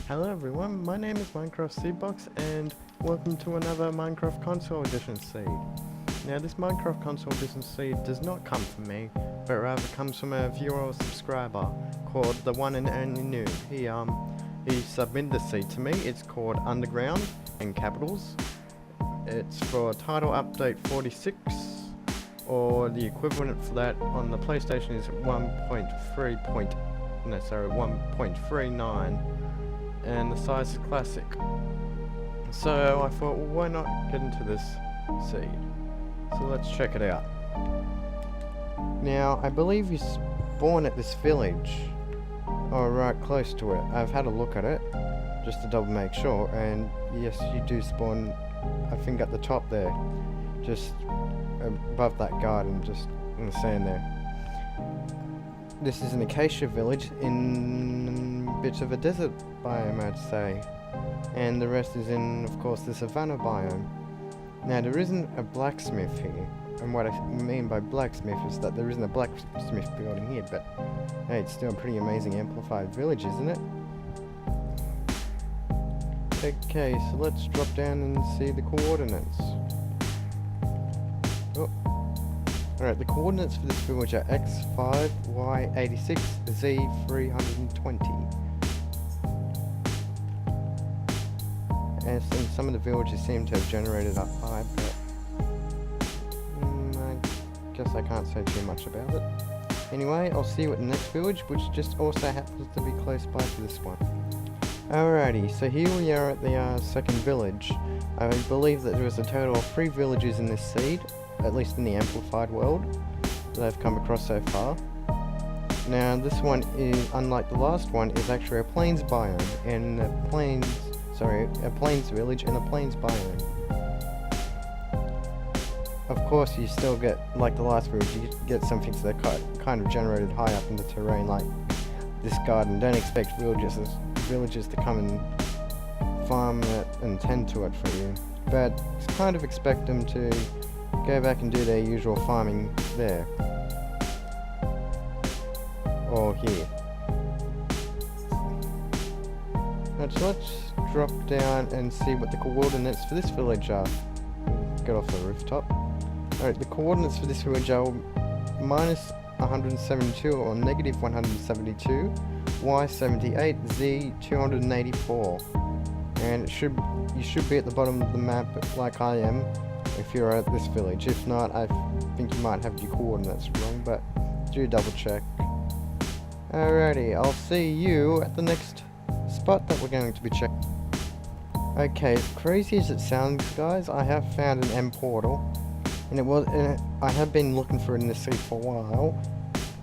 Hello everyone, my name is MinecraftSeedBox and welcome to another Minecraft Console Edition seed. Now this Minecraft Console Edition seed does not come from me, but rather comes from a viewer or subscriber called the one and only Noob. He submitted the seed to me. It's called Underground in capitals. It's for title update 46, or the equivalent for that on the PlayStation is 1.39. And the size is classic. So I thought, well, why not get into this seed? So let's check it out. Now, I believe you spawn at this village, or right close to it. I've had a look at it, just to double make sure, and yes, you do spawn, I think at the top there, just above that garden, just in the sand there. This is an Acacia Village in a bit of a desert biome, I'd say. And the rest is in, of course, the savanna biome. Now, there isn't a blacksmith here. And what I mean by blacksmith is that there isn't a blacksmith building here, but hey, it's still a pretty amazing amplified village, isn't it? Okay, so let's drop down and see the coordinates. Oh. Alright, the coordinates for this village are x5, y86, z320. And some of the villages seem to have generated up high, but I guess I can't say too much about it. Anyway, I'll see you at the next village, which just also happens to be close by to this one. Alrighty, so here we are at the second village. I believe that there is a total of 3 villages in this seed, at least in the amplified world, that I've come across so far. Now this one is, unlike the last one, is actually a plains biome, and a plains village in a plains biome. Of course you still get, like the last village, you get some things that are kind of generated high up in the terrain, like this garden. Don't expect villagers to come and farm it and tend to it for you, but kind of expect them to go back and do their usual farming there. Or here. So let's drop down and see what the coordinates for this village are. Get off the rooftop. Alright, the coordinates for this village are minus 172 or negative 172, y78, z284. And you should be at the bottom of the map like I am if you're at this village. If not, I think you might have your coordinates wrong, but do double check. Alrighty, I'll see you at the next spot that we're going to be checking. Okay, as crazy as it sounds, guys, I have found an M portal, and I have been looking for it in the sea for a while,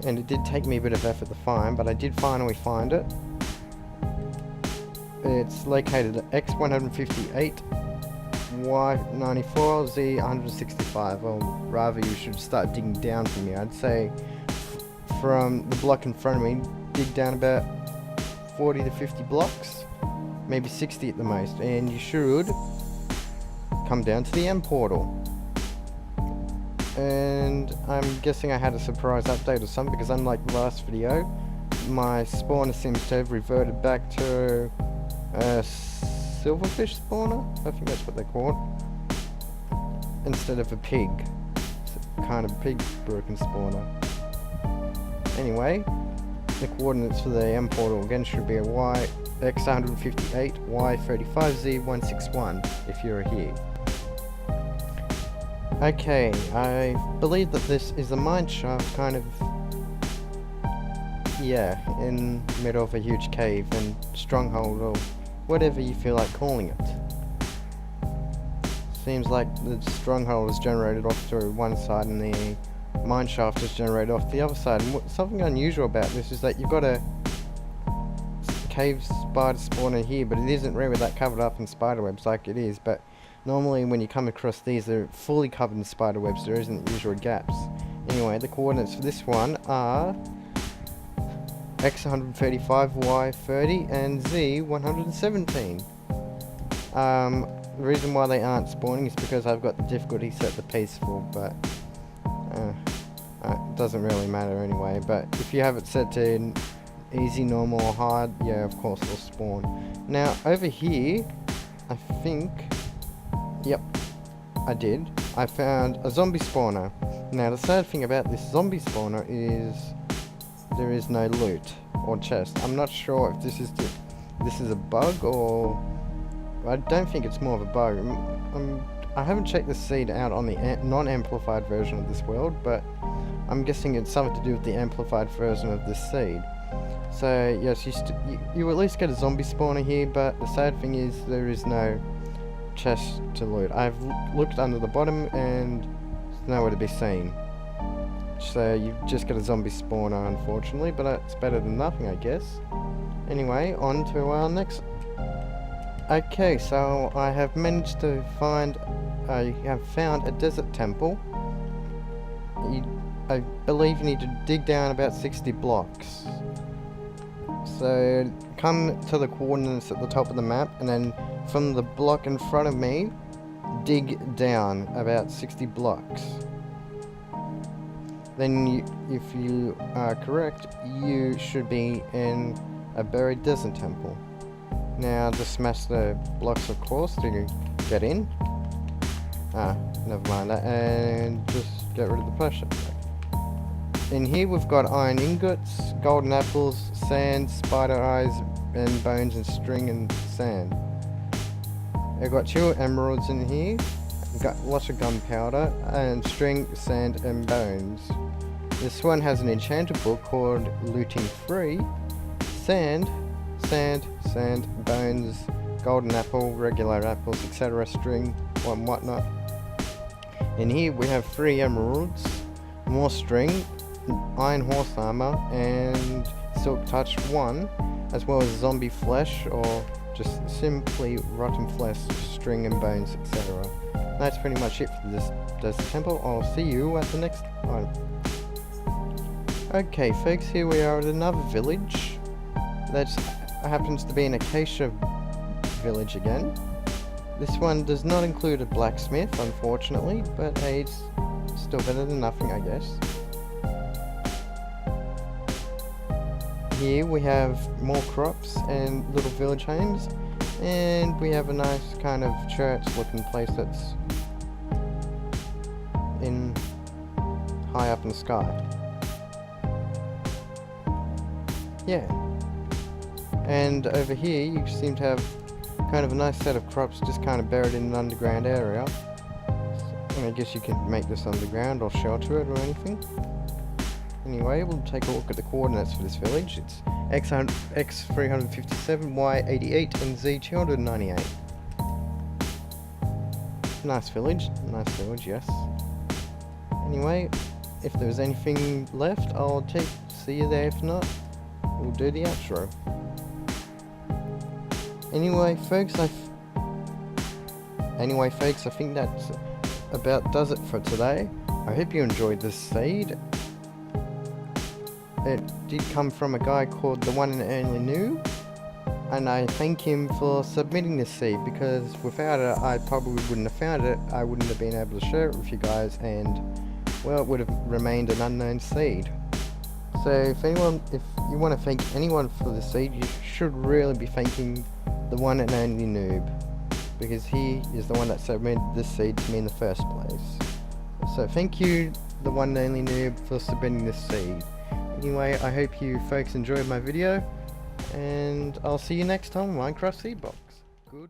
and it did take me a bit of effort to find, but I did finally find it. It's located at X158, Y94, Z165, or rather you should start digging down from here. I'd say from the block in front of me, dig down about 40 to 50 blocks, maybe 60 at the most, and you should come down to the M portal. And I'm guessing I had a surprise update or something, because unlike the last video, my spawner seems to have reverted back to silverfish spawner, I think that's what they're called, instead of a pig, kind of pig broken spawner. Anyway, the coordinates for the M portal again should be a x158, y35, z161 if you're here. Okay, I believe that this is a mineshaft, kind of, yeah, in the middle of a huge cave and stronghold, or whatever you feel like calling it. Seems like the stronghold is generated off to one side and the mineshaft is generated off the other side. And something unusual about this is that you've got a cave spider spawner here, but it isn't really that covered up in spider webs like it is, but normally when you come across these, they're fully covered in spider webs, there isn't usual gaps. Anyway, the coordinates for this one are x135, y30, and z117. The reason why they aren't spawning is because I've got the difficulty set to peaceful, but it doesn't really matter anyway. But if you have it set to easy, normal, or hard, yeah, of course they'll spawn. Now, over here, I think, yep, I did. I found a zombie spawner. Now, the sad thing about this zombie spawner is there is no loot or chest. I'm not sure if this is a bug, or I don't think it's more of a bug. I haven't checked the seed out on the non-amplified version of this world, but I'm guessing it's something to do with the amplified version of this seed. So yes, you at least get a zombie spawner here, but the sad thing is there is no chest to loot. I've looked under the bottom and there's nowhere to be seen. So you just get a zombie spawner, unfortunately, but it's better than nothing, I guess. Anyway, on to our next. Okay, so I have managed to find, I have found a desert temple. I believe you need to dig down about 60 blocks. So come to the coordinates at the top of the map, and then from the block in front of me, dig down about 60 blocks. Then if you are correct, you should be in a buried desert temple. Now just smash the blocks, of course, to get in. Never mind that, and just get rid of the pressure. In here we've got iron ingots, golden apples, sand, spider eyes, and bones, and string and sand. I've got 2 emeralds in here, got lots of gunpowder, and string, sand, and bones. This one has an enchanted book called Looting Free. Sand, bones, golden apple, regular apples, etc., string, and whatnot. In here we have 3 emeralds, more string, iron horse armor, and silk touch 1, as well as zombie flesh, or just simply rotten flesh, string and bones, etc. That's pretty much it for this desert temple. I'll see you at the next one. Okay folks, here we are at another village. That happens to be an Acacia Village again. This one does not include a blacksmith, unfortunately, but hey, it's still better than nothing, I guess. Here we have more crops and little village homes, and we have a nice kind of church looking place that's high up in the sky. Yeah. And over here you seem to have kind of a nice set of crops just kind of buried in an underground area. And I guess you can make this underground or shelter it or anything. Anyway, we'll take a look at the coordinates for this village. It's X357, Y88, and Z298. Nice village, yes. Anyway, if there's anything left, I'll see you there. If not, we'll do the outro. Anyway, folks, I think that's about does it for today. I hope you enjoyed this seed. It did come from a guy called the One and Only Noob, and I thank him for submitting this seed, because without it I probably wouldn't have found it. I wouldn't have been able to share it with you guys, and well, it would have remained an unknown seed. So if you want to thank anyone for the seed, you should really be thanking the One and Only Noob, because he is the one that submitted this seed to me in the first place. So thank you, the One and Only Noob, for submitting this seed. Anyway, I hope you folks enjoyed my video, and I'll see you next time on MinecraftSeedBox. Good.